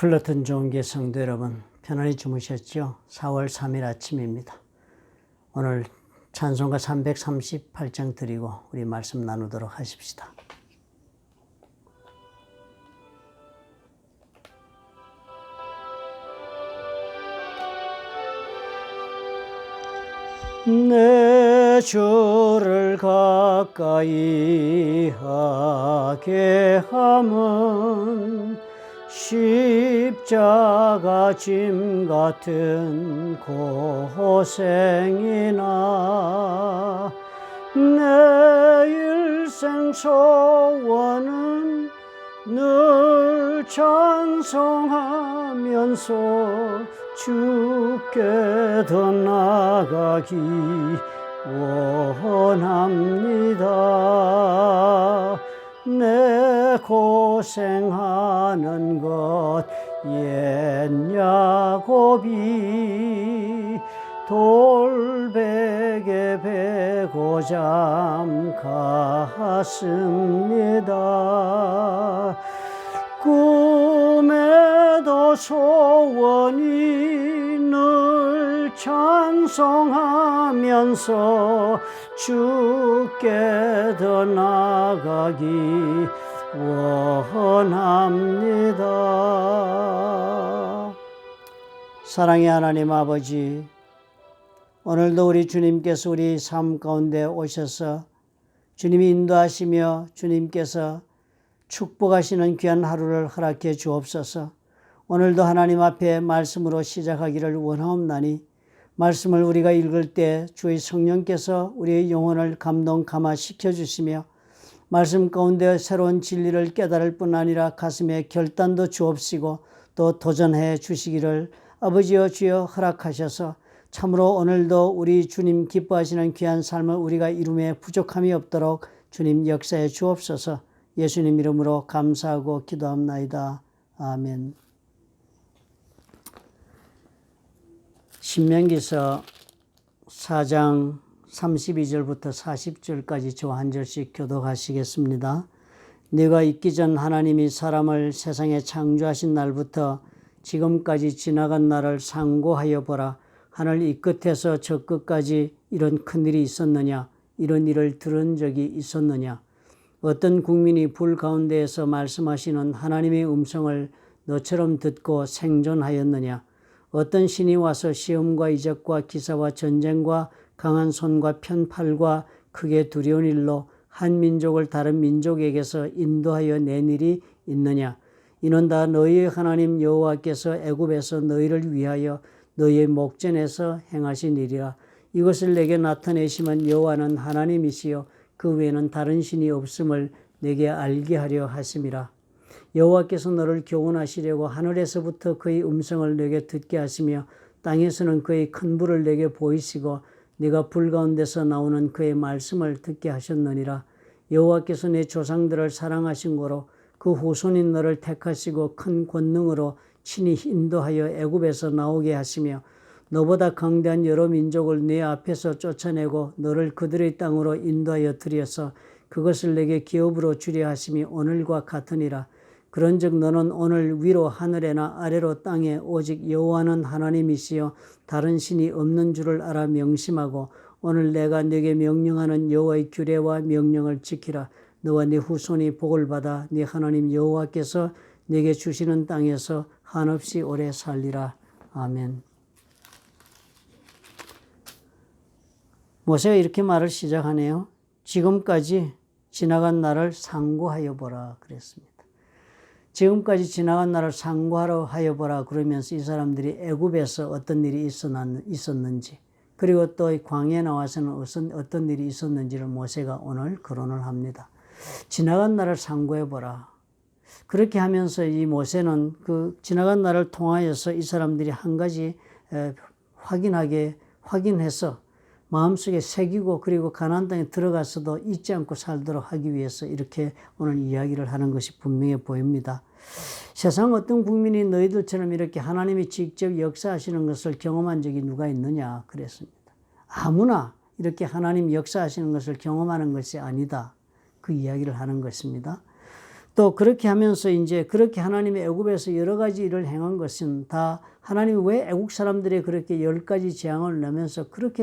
플러튼 좋은교회 성도 여러분, 편안히 주무셨죠? 4월 3일 아침입니다. 오늘 찬송가 338장 드리고 우리 말씀 나누도록 하십시다. 내 주를 가까이 하게 함은 십자가 짐 같은 고생이나 내 일생 소원은 늘 찬송하면서 주께 더 나아가기 원합니다. 내 고생하는 것 옛 야곱이 돌베개 베고 잠갔습니다. 꿈에도 소원이 늘 찬송하면서 주께 더 나아가기 원합니다. 사랑의 하나님 아버지, 오늘도 우리 주님께서 우리 삶 가운데 오셔서 주님이 인도하시며 주님께서 축복하시는 귀한 하루를 허락해 주옵소서. 오늘도 하나님 앞에 말씀으로 시작하기를 원하옵나니 말씀을 우리가 읽을 때 주의 성령께서 우리의 영혼을 감동 감화시켜 주시며 말씀 가운데 새로운 진리를 깨달을 뿐 아니라 가슴에 결단도 주옵시고 또 도전해 주시기를 아버지여 주여 허락하셔서 참으로 오늘도 우리 주님 기뻐하시는 귀한 삶을 우리가 이루며 부족함이 없도록 주님 역사해 주옵소서. 예수님 이름으로 감사하고 기도합나이다. 아멘. 신명기서 4장 32절부터 40절까지 저 한 절씩 교독하시겠습니다. 네가 있기 전 하나님이 사람을 세상에 창조하신 날부터 지금까지 지나간 날을 상고하여 보라. 하늘 이 끝에서 저 끝까지 이런 큰일이 있었느냐? 이런 일을 들은 적이 있었느냐? 어떤 국민이 불 가운데에서 말씀하시는 하나님의 음성을 너처럼 듣고 생존하였느냐? 어떤 신이 와서 시험과 이적과 기사와 전쟁과 강한 손과 편팔과 크게 두려운 일로 한 민족을 다른 민족에게서 인도하여 낸 일이 있느냐? 이는 다 너희의 하나님 여호와께서 애굽에서 너희를 위하여 너희의 목전에서 행하신 일이라. 이것을 내게 나타내시면 여호와는 하나님이시요 그 외에는 다른 신이 없음을 내게 알게 하려 하심이라. 여호와께서 너를 교훈하시려고 하늘에서부터 그의 음성을 내게 듣게 하시며 땅에서는 그의 큰 불을 내게 보이시고 네가 불 가운데서 나오는 그의 말씀을 듣게 하셨느니라. 여호와께서 내 조상들을 사랑하신 고로 그 후손인 너를 택하시고 큰 권능으로 친히 인도하여 애굽에서 나오게 하시며 너보다 강대한 여러 민족을 네 앞에서 쫓아내고 너를 그들의 땅으로 인도하여 들여서 그것을 내게 기업으로 주려 하심이 오늘과 같으니라. 그런즉 너는 오늘 위로 하늘에나 아래로 땅에 오직 여호와는 하나님이시요 다른 신이 없는 줄을 알아 명심하고 오늘 내가 네게 명령하는 여호와의 규례와 명령을 지키라. 너와 네 후손이 복을 받아 네 하나님 여호와께서 네게 주시는 땅에서 한없이 오래 살리라. 아멘. 모세가 이렇게 말을 시작하네요. 지금까지 지나간 날을 상고하여 보라 그랬습니다. 지금까지 지나간 날을 상고하여 보라 그러면서 이 사람들이 애굽에서 어떤 일이 있었는지 그리고 또 광야에 나와서는 어떤 일이 있었는지를 모세가 오늘 거론을 합니다. 지나간 날을 상고해 보라. 그렇게 하면서 이 모세는 그 지나간 날을 통하여서 이 사람들이 한 가지 확인해서 마음속에 새기고 그리고 가나안 땅에 들어가서도 잊지 않고 살도록 하기 위해서 이렇게 오늘 이야기를 하는 것이 분명해 보입니다. 세상 어떤 국민이 너희들처럼 이렇게 하나님이 직접 역사하시는 것을 경험한 적이 누가 있느냐 그랬습니다. 아무나 이렇게 하나님 역사하시는 것을 경험하는 것이 아니다. 그 이야기를 하는 것입니다. 또 그렇게 하면서 이제 그렇게 하나님이 애굽에서 여러 가지 일을 행한 것은 다 하나님이 왜 애국 사람들이 그렇게 10가지 재앙을 내면서 그렇게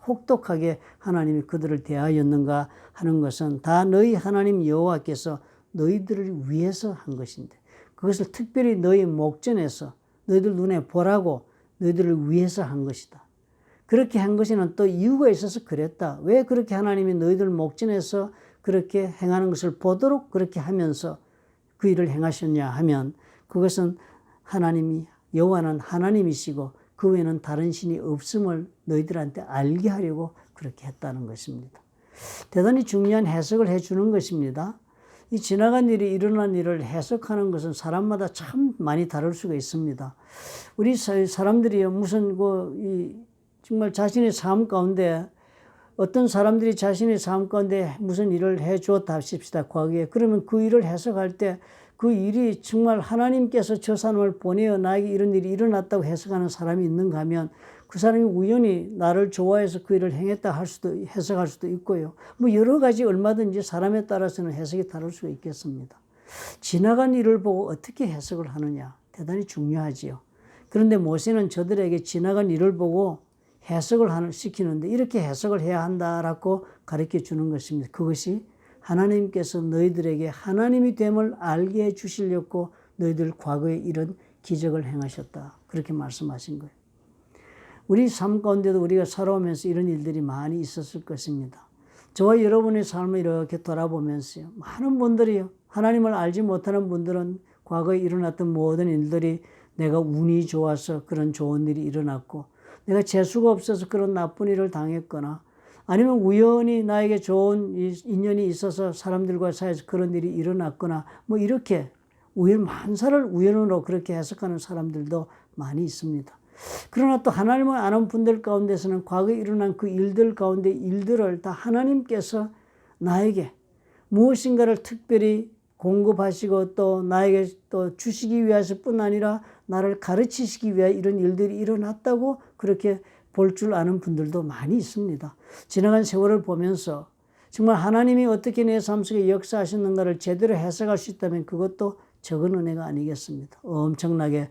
혹독하게 하나님이 그들을 대하였는가 하는 것은 다 너희 하나님 여호와께서 너희들을 위해서 한 것인데, 그것을 특별히 너희 목전에서 너희들 눈에 보라고 너희들을 위해서 한 것이다. 그렇게 한 것에는 또 이유가 있어서 그랬다. 왜 그렇게 하나님이 너희들 목전에서 그렇게 행하는 것을 보도록 그렇게 하면서 그 일을 행하셨냐 하면, 그것은 하나님이, 여호와는 하나님이시고 그 외에는 다른 신이 없음을 너희들한테 알게 하려고 그렇게 했다는 것입니다. 대단히 중요한 해석을 해주는 것입니다. 이 지나간 일이 일어난 일을 해석하는 것은 사람마다 참 많이 다를 수가 있습니다. 우리 사람들이 무슨 정말 자신의 삶 가운데, 어떤 사람들이 자신의 삶 가운데 무슨 일을 해주었다 하십시다, 과거에. 그러면 그 일을 해석할 때 그 일이 정말 하나님께서 저 사람을 보내어 나에게 이런 일이 일어났다고 해석하는 사람이 있는가 하면, 그 사람이 우연히 나를 좋아해서 그 일을 행했다 해석할 수도 있고요. 여러 가지 얼마든지 사람에 따라서는 해석이 다를 수가 있겠습니다. 지나간 일을 보고 어떻게 해석을 하느냐, 대단히 중요하지요. 그런데 모세는 저들에게 지나간 일을 보고 해석을 시키는데, 이렇게 해석을 해야 한다라고 가르쳐 주는 것입니다. 그것이 하나님께서 너희들에게 하나님이 됨을 알게 해주시려고 너희들 과거에 이런 기적을 행하셨다, 그렇게 말씀하신 거예요. 우리 삶 가운데도 우리가 살아오면서 이런 일들이 많이 있었을 것입니다. 저와 여러분의 삶을 이렇게 돌아보면서요, 많은 분들이요, 하나님을 알지 못하는 분들은 과거에 일어났던 모든 일들이 내가 운이 좋아서 그런 좋은 일이 일어났고, 내가 재수가 없어서 그런 나쁜 일을 당했거나, 아니면 우연히 나에게 좋은 인연이 있어서 사람들과 사이에서 그런 일이 일어났거나, 이렇게 만사를 우연으로 그렇게 해석하는 사람들도 많이 있습니다. 그러나 또 하나님을 아는 분들 가운데서는 과거에 일어난 그 일들 가운데 일들을 다 하나님께서 나에게 무엇인가를 특별히 공급하시고 또 나에게 또 주시기 위해서뿐 아니라 나를 가르치시기 위해 이런 일들이 일어났다고 그렇게 볼 줄 아는 분들도 많이 있습니다. 지나간 세월을 보면서 정말 하나님이 어떻게 내 삶 속에 역사하셨는가를 제대로 해석할 수 있다면 그것도 적은 은혜가 아니겠습니까? 엄청나게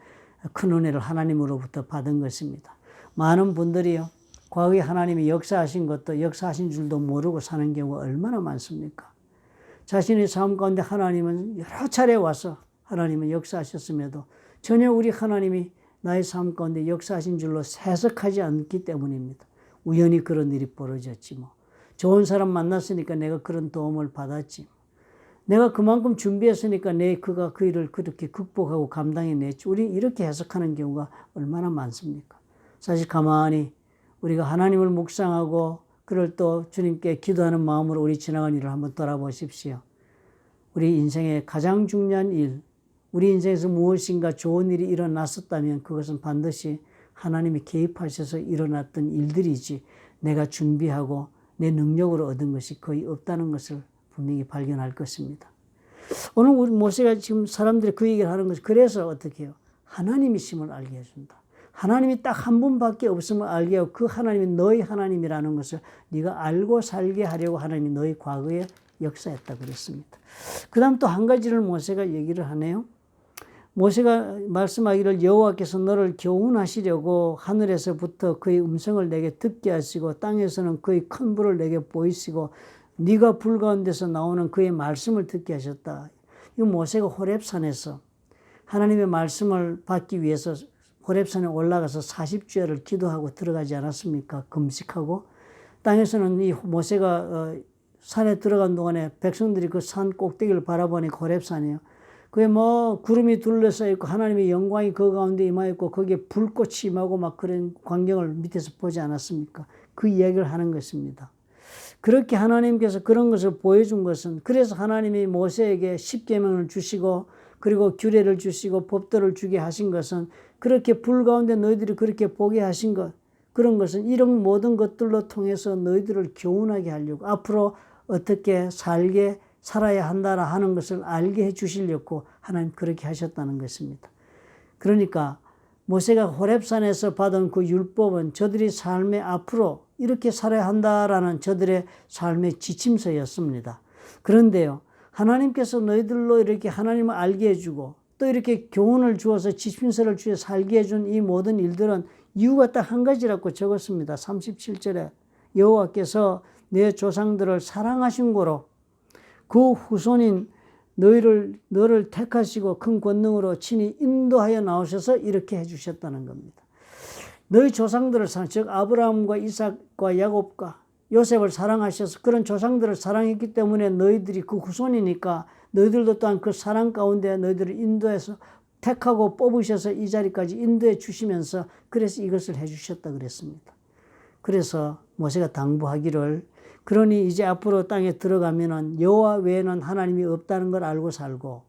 큰 은혜를 하나님으로부터 받은 것입니다. 많은 분들이요, 과거에 하나님이 역사하신 것도 역사하신 줄도 모르고 사는 경우가 얼마나 많습니까? 자신의 삶 가운데 하나님은 여러 차례 와서 하나님은 역사하셨음에도 전혀 우리 하나님이 나의 삶 가운데 역사하신 줄로 해석하지 않기 때문입니다. 우연히 그런 일이 벌어졌지 좋은 사람 만났으니까 내가 그런 도움을 받았지. 내가 그만큼 준비했으니까 그가 그 일을 그렇게 극복하고 감당해냈지. 우리 이렇게 해석하는 경우가 얼마나 많습니까? 사실 가만히 우리가 하나님을 묵상하고 그를 또 주님께 기도하는 마음으로 우리 지나간 일을 한번 돌아보십시오. 우리 인생의 가장 중요한 일, 우리 인생에서 무엇인가 좋은 일이 일어났었다면 그것은 반드시 하나님이 개입하셔서 일어났던 일들이지, 내가 준비하고 내 능력으로 얻은 것이 거의 없다는 것을 분명히 발견할 것입니다. 오늘 우리 모세가 지금 사람들이 그 얘기를 하는 것이, 그래서 어떻게 해요? 하나님이심을 알게 해준다. 하나님이 딱 한 분밖에 없음을 알게 하고 그 하나님이 너희 하나님이라는 것을 네가 알고 살게 하려고 하나님이 너희 과거에 역사했다 그랬습니다. 그 다음 또 한 가지를 모세가 얘기를 하네요. 모세가 말씀하기를 여호와께서 너를 교훈하시려고 하늘에서부터 그의 음성을 내게 듣게 하시고 땅에서는 그의 큰 불을 내게 보이시고 네가 불 가운데서 나오는 그의 말씀을 듣게 하셨다. 이 모세가 호렙산에서 하나님의 말씀을 받기 위해서 호렙산에 올라가서 40주야를 기도하고 들어가지 않았습니까? 금식하고. 땅에서는 이 모세가 산에 들어간 동안에 백성들이 그 산 꼭대기를 바라보니까 호렙산이에요. 그게 구름이 둘러싸여 있고 하나님의 영광이 그 가운데 임하였고 거기에 불꽃이 임하고 막 그런 광경을 밑에서 보지 않았습니까? 그 이야기를 하는 것입니다. 그렇게 하나님께서 그런 것을 보여준 것은, 그래서 하나님이 모세에게 십계명을 주시고 그리고 규례를 주시고 법도를 주게 하신 것은, 그렇게 불 가운데 너희들이 그렇게 보게 하신 것, 그런 것은 이런 모든 것들로 통해서 너희들을 교훈하게 하려고, 앞으로 어떻게 살아야 한다라 하는 것을 알게 해 주시려고 하나님 그렇게 하셨다는 것입니다. 그러니까 모세가 호렙산에서 받은 그 율법은 저들이 삶의 앞으로 이렇게 살아야 한다라는 저들의 삶의 지침서였습니다. 그런데요, 하나님께서 너희들로 이렇게 하나님을 알게 해주고 또 이렇게 교훈을 주어서 지침서를 주어 살게 해준 이 모든 일들은 이유가 딱 한 가지라고 적었습니다. 37절에 여호와께서 내 조상들을 사랑하신 고로 그 후손인 너를 택하시고 큰 권능으로 친히 인도하여 나오셔서 이렇게 해주셨다는 겁니다. 너희 조상들을 즉 아브라함과 이삭과 야곱과 요셉을 사랑하셔서 그런 조상들을 사랑했기 때문에 너희들이 그 후손이니까 너희들도 또한 그 사랑 가운데 너희들을 인도해서 택하고 뽑으셔서 이 자리까지 인도해 주시면서 그래서 이것을 해주셨다 그랬습니다. 그래서 모세가 당부하기를 그러니 이제 앞으로 땅에 들어가면은 여호와 외에는 하나님이 없다는 걸 알고 살고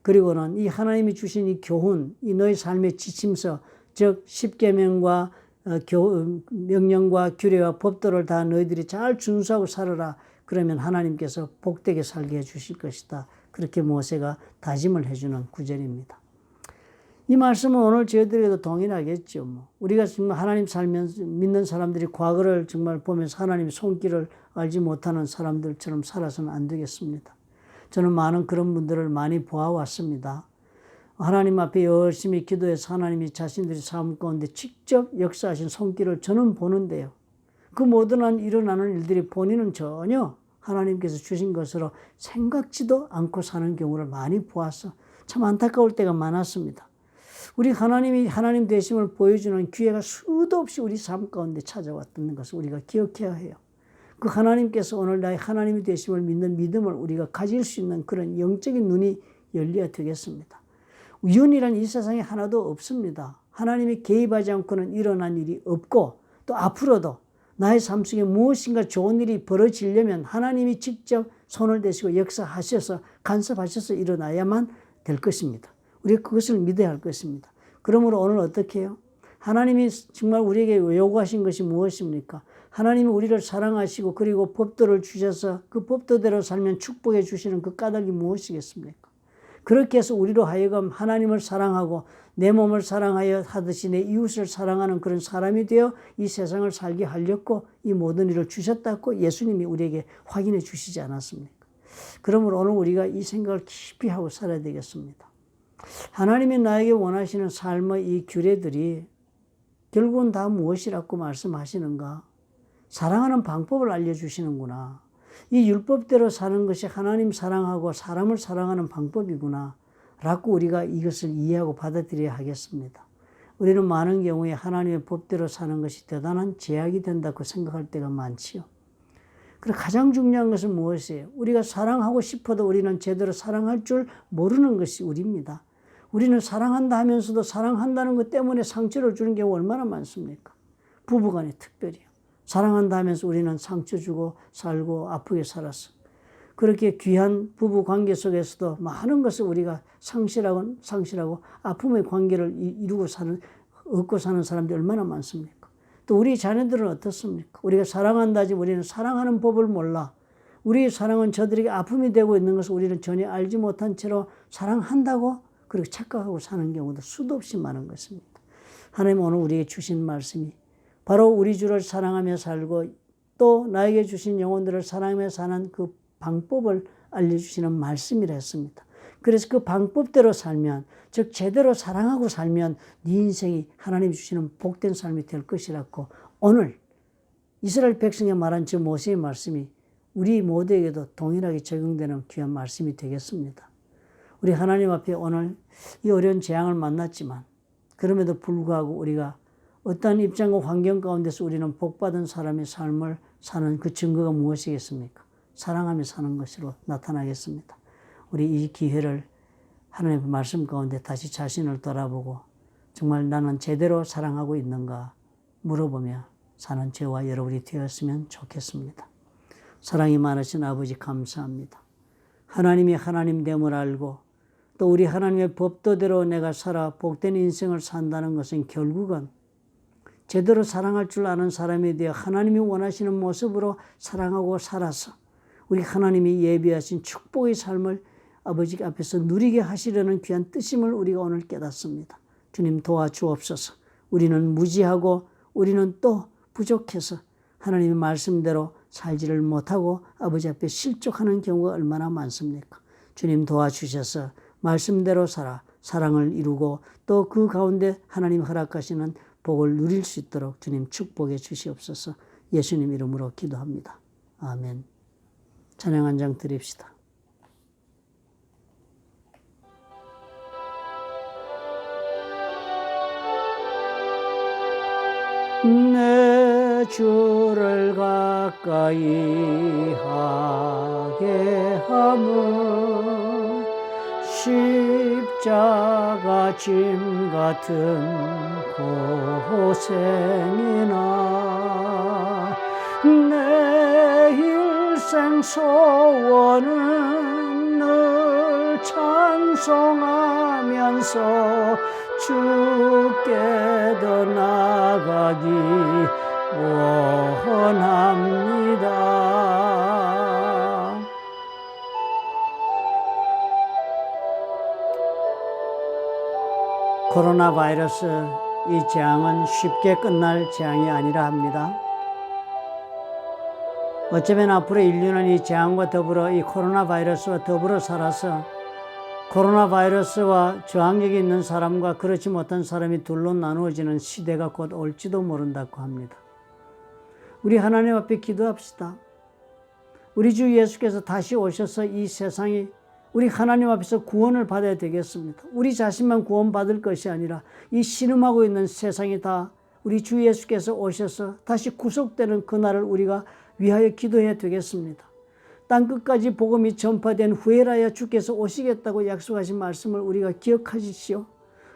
그리고는 이 하나님이 주신 이 교훈, 이 너희 삶의 지침서, 즉 십계명과 명령과 규례와 법도를 다 너희들이 잘 준수하고 살아라. 그러면 하나님께서 복되게 살게 해주실 것이다. 그렇게 모세가 다짐을 해주는 구절입니다. 이 말씀은 오늘 저희들에게도 동일하겠죠. 우리가 정말 하나님 살면서 믿는 사람들이 과거를 정말 보면서 하나님의 손길을 알지 못하는 사람들처럼 살아서는 안 되겠습니다. 저는 많은 그런 분들을 많이 보아왔습니다. 하나님 앞에 열심히 기도해서 하나님이 자신들이 삶 가운데 직접 역사하신 손길을 저는 보는데요. 그 모든 일어나는 일들이 본인은 전혀 하나님께서 주신 것으로 생각지도 않고 사는 경우를 많이 보아서 참 안타까울 때가 많았습니다. 우리 하나님이 하나님 되심을 보여주는 기회가 수도 없이 우리 삶 가운데 찾아왔다는 것을 우리가 기억해야 해요. 그 하나님께서 오늘 나의 하나님이 되심을 믿는 믿음을 우리가 가질 수 있는 그런 영적인 눈이 열려야 되겠습니다. 우연이란 이 세상에 하나도 없습니다. 하나님이 개입하지 않고는 일어난 일이 없고 또 앞으로도 나의 삶 속에 무엇인가 좋은 일이 벌어지려면 하나님이 직접 손을 대시고 역사하셔서 간섭하셔서 일어나야만 될 것입니다. 우리가 그것을 믿어야 할 것입니다. 그러므로 오늘 어떻게 해요? 하나님이 정말 우리에게 요구하신 것이 무엇입니까? 하나님이 우리를 사랑하시고 그리고 법도를 주셔서 그 법도대로 살면 축복해 주시는 그 까닭이 무엇이겠습니까? 그렇게 해서 우리로 하여금 하나님을 사랑하고 내 몸을 사랑하여 하듯이 내 이웃을 사랑하는 그런 사람이 되어 이 세상을 살게 하려고 이 모든 일을 주셨다고 예수님이 우리에게 확인해 주시지 않았습니까? 그러므로 오늘 우리가 이 생각을 깊이 하고 살아야 되겠습니다. 하나님이 나에게 원하시는 삶의 이 규례들이 결국은 다 무엇이라고 말씀하시는가? 사랑하는 방법을 알려주시는구나. 이 율법대로 사는 것이 하나님 사랑하고 사람을 사랑하는 방법이구나 라고 우리가 이것을 이해하고 받아들여야 하겠습니다. 우리는 많은 경우에 하나님의 법대로 사는 것이 대단한 제약이 된다고 생각할 때가 많지요. 그리고 가장 중요한 것은 무엇이에요? 우리가 사랑하고 싶어도 우리는 제대로 사랑할 줄 모르는 것이 우리입니다. 우리는 사랑한다 하면서도 사랑한다는 것 때문에 상처를 주는 경우가 얼마나 많습니까? 부부간에 특별히요. 사랑한다 하면서 우리는 상처 주고 살고 아프게 살았어. 그렇게 귀한 부부 관계 속에서도 많은 것을 우리가 상실하고 아픔의 관계를 얻고 사는 사람들이 얼마나 많습니까? 또 우리 자녀들은 어떻습니까? 우리가 사랑한다 하지만 우리는 사랑하는 법을 몰라. 우리의 사랑은 저들에게 아픔이 되고 있는 것을 우리는 전혀 알지 못한 채로 사랑한다고 그렇게 착각하고 사는 경우도 수도 없이 많은 것입니다. 하나님 오늘 우리에게 주신 말씀이 바로 우리 주를 사랑하며 살고 또 나에게 주신 영혼들을 사랑하며 사는 그 방법을 알려주시는 말씀이라 했습니다. 그래서 그 방법대로 살면 즉 제대로 사랑하고 살면 네 인생이 하나님이 주시는 복된 삶이 될 것이라고 오늘 이스라엘 백성에 말한 저 모세의 말씀이 우리 모두에게도 동일하게 적용되는 귀한 말씀이 되겠습니다. 우리 하나님 앞에 오늘 이 어려운 재앙을 만났지만 그럼에도 불구하고 우리가 어떠한 입장과 환경 가운데서 우리는 복받은 사람의 삶을 사는 그 증거가 무엇이겠습니까? 사랑하며 사는 것으로 나타나겠습니다. 우리 이 기회를 하나님의 말씀 가운데 다시 자신을 돌아보고 정말 나는 제대로 사랑하고 있는가 물어보며 사는 저와 여러분이 되었으면 좋겠습니다. 사랑이 많으신 아버지 감사합니다. 하나님이 하나님됨을 알고 또 우리 하나님의 법도대로 내가 살아 복된 인생을 산다는 것은 결국은 제대로 사랑할 줄 아는 사람에 대해 하나님이 원하시는 모습으로 사랑하고 살아서 우리 하나님이 예비하신 축복의 삶을 아버지 앞에서 누리게 하시려는 귀한 뜻임을 우리가 오늘 깨닫습니다. 주님 도와주옵소서. 우리는 무지하고 우리는 또 부족해서 하나님의 말씀대로 살지를 못하고 아버지 앞에 실족하는 경우가 얼마나 많습니까? 주님 도와주셔서 말씀대로 살아 사랑을 이루고 또 그 가운데 하나님 허락하시는 복을 누릴 수 있도록 주님 축복해 주시옵소서. 예수님 이름으로 기도합니다. 아멘. 찬양 한 장 드립시다. 내 주를 가까이 하게 함은 십자가 짐 같은 고생이나 내 일생 소원은 늘 찬송하면서 주께 더 나아가기 원합니다. 코로나 바이러스 이 재앙은 쉽게 끝날 재앙이 아니라 합니다. 어쩌면 앞으로 인류는 이 재앙과 더불어 이 코로나 바이러스와 더불어 살아서 코로나 바이러스와 저항력이 있는 사람과 그렇지 못한 사람이 둘로 나누어지는 시대가 곧 올지도 모른다고 합니다. 우리 하나님 앞에 기도합시다. 우리 주 예수께서 다시 오셔서 이 세상이 우리 하나님 앞에서 구원을 받아야 되겠습니다. 우리 자신만 구원받을 것이 아니라 이 신음하고 있는 세상이 다 우리 주 예수께서 오셔서 다시 구속되는 그날을 우리가 위하여 기도해야 되겠습니다. 땅끝까지 복음이 전파된 후에라야 주께서 오시겠다고 약속하신 말씀을 우리가 기억하십시오.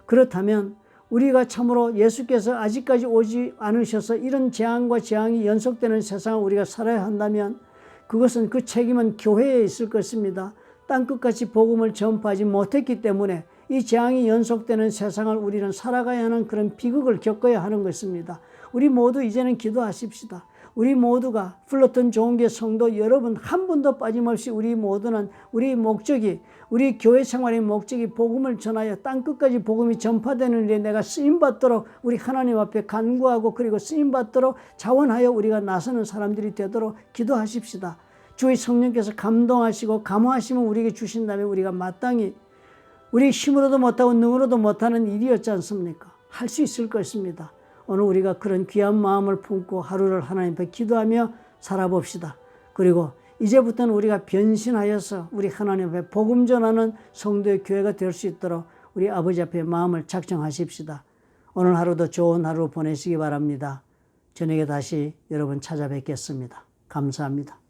그렇다면 우리가 참으로 예수께서 아직까지 오지 않으셔서 이런 재앙과 재앙이 연속되는 세상을 우리가 살아야 한다면 그것은 그 책임은 교회에 있을 것입니다. 땅끝까지 복음을 전파하지 못했기 때문에 이 재앙이 연속되는 세상을 우리는 살아가야 하는 그런 비극을 겪어야 하는 것입니다. 우리 모두 이제는 기도하십시다. 우리 모두가 플러튼 좋은교회 성도 여러분 한 분도 빠짐없이 우리 모두는 우리 목적이 우리 교회 생활의 목적이 복음을 전하여 땅끝까지 복음이 전파되는 일에 내가 쓰임받도록 우리 하나님 앞에 간구하고 그리고 쓰임받도록 자원하여 우리가 나서는 사람들이 되도록 기도하십시다. 주의 성령께서 감동하시고 감화하시면 우리에게 주신다면 우리가 마땅히 우리 힘으로도 못하고 능으로도 못하는 일이었지 않습니까? 할 수 있을 것입니다. 오늘 우리가 그런 귀한 마음을 품고 하루를 하나님 앞에 기도하며 살아봅시다. 그리고 이제부터는 우리가 변신하여서 우리 하나님 앞에 복음 전하는 성도의 교회가 될 수 있도록 우리 아버지 앞에 마음을 작정하십시다. 오늘 하루도 좋은 하루 보내시기 바랍니다. 저녁에 다시 여러분 찾아뵙겠습니다. 감사합니다.